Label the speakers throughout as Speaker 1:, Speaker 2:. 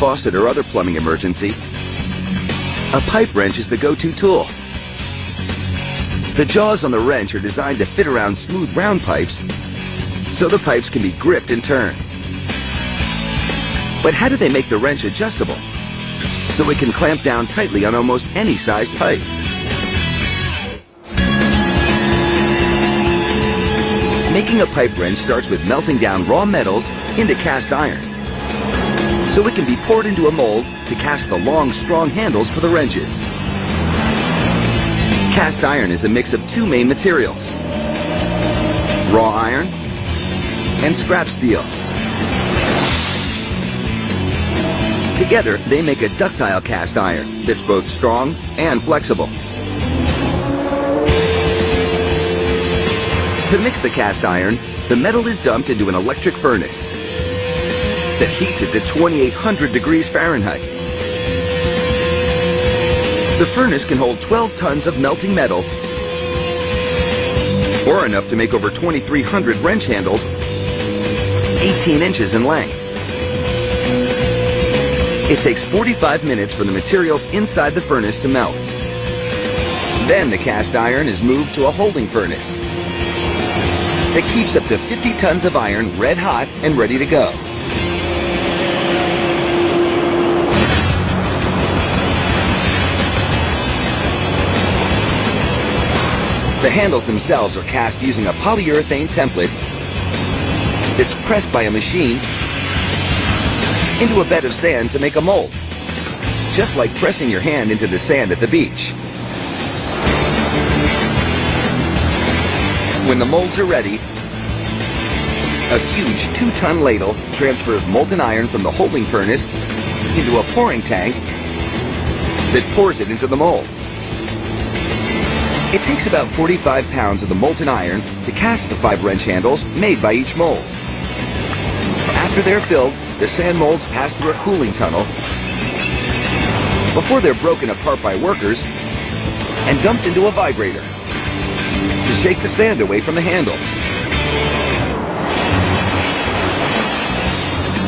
Speaker 1: faucet or other plumbing emergency, a pipe wrench is the go-to tool. The jaws on the wrench are designed to fit around smooth round pipes, so the pipes can be gripped and turned. But how do they make the wrench adjustable, so it can clamp down tightly on almost any sized pipe? Making a pipe wrench starts with melting down raw metals into cast iron, so it can be poured into a mold to cast the long, strong handles for the wrenches. Cast iron is a mix of two main materials: raw iron and scrap steel. Together, they make a ductile cast iron that's both strong and flexible. To mix the cast iron, the metal is dumped into an electric furnace that heats it to 2,800 degrees Fahrenheit. The furnace can hold 12 tons of melting metal, or enough to make over 2,300 wrench handles, 18 inches in length. It takes 45 minutes for the materials inside the furnace to melt. Then the cast iron is moved to a holding furnace that keeps up to 50 tons of iron red hot and ready to go. The handles themselves are cast using a polyurethane template that's pressed by a machine into a bed of sand to make a mold, just like pressing your hand into the sand at the beach. When the molds are ready, a huge 2-ton ladle transfers molten iron from the holding furnace into a pouring tank that pours it into the molds. It takes about 45 pounds of the molten iron to cast the 5 wrench handles made by each mold. After they're filled, the sand molds pass through a cooling tunnel before they're broken apart by workers and dumped into a vibrator to shake the sand away from the handles.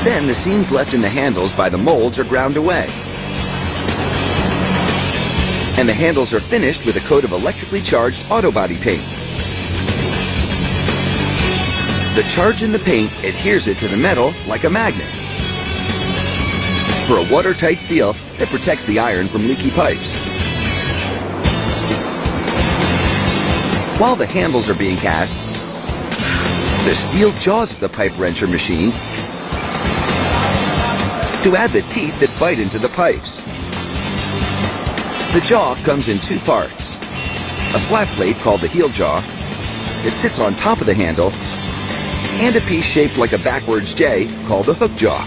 Speaker 1: Then the seams left in the handles by the molds are ground away, and the handles are finished with a coat of electrically charged auto body paint. The charge in the paint adheres it to the metal like a magnet for a watertight seal that protects the iron from leaky pipes. While the handles are being cast, the steel jaws of the pipe wrencher machine to add the teeth that bite into the pipes. The jaw comes in 2 parts: a flat plate called the heel jaw that sits on top of the handle, and a piece shaped like a backwards J called the hook jaw.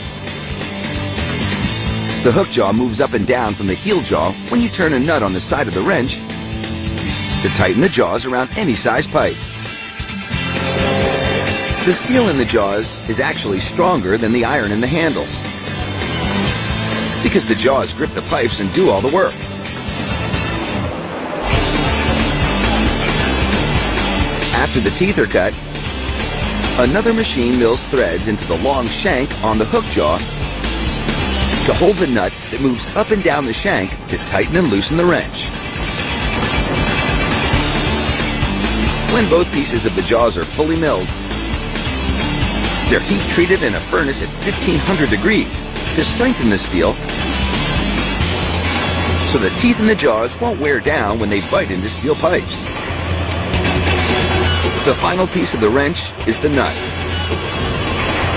Speaker 1: The hook jaw moves up and down from the heel jaw when you turn a nut on the side of the wrench to tighten the jaws around any size pipe. The steel in the jaws is actually stronger than the iron in the handles, because the jaws grip the pipes and do all the work. After the teeth are cut, another machine mills threads into the long shank on the hook jaw to hold the nut that moves up and down the shank to tighten and loosen the wrench. When both pieces of the jaws are fully milled, they're heat treated in a furnace at 1,500 degrees to strengthen the steel, so the teeth in the jaws won't wear down when they bite into steel pipes. The final piece of the wrench is the nut.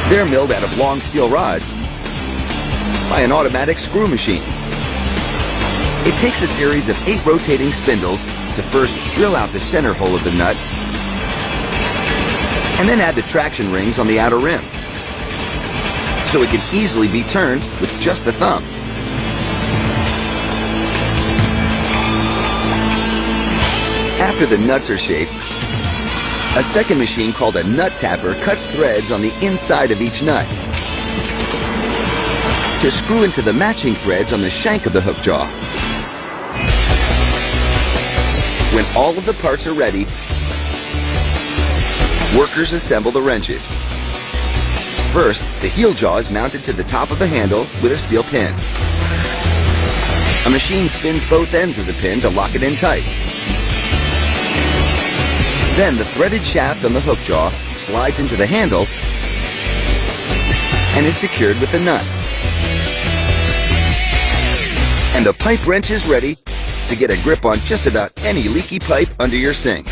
Speaker 1: They're milled out of long steel rods by an automatic screw machine. It takes a series of 8 rotating spindles to first drill out the center hole of the nut, and then add the traction rings on the outer rim, so it can easily be turned with just the thumb. After the nuts are shaped, a second machine called a nut tapper cuts threads on the inside of each nut to screw into the matching threads on the shank of the hook jaw. When all of the parts are ready, workers assemble the wrenches. First, the heel jaw is mounted to the top of the handle with a steel pin. A machine spins both ends of the pin to lock it in tight. Then the threaded shaft on the hook jaw slides into the handle and is secured with a nut. And the pipe wrench is ready to get a grip on just about any leaky pipe under your sink.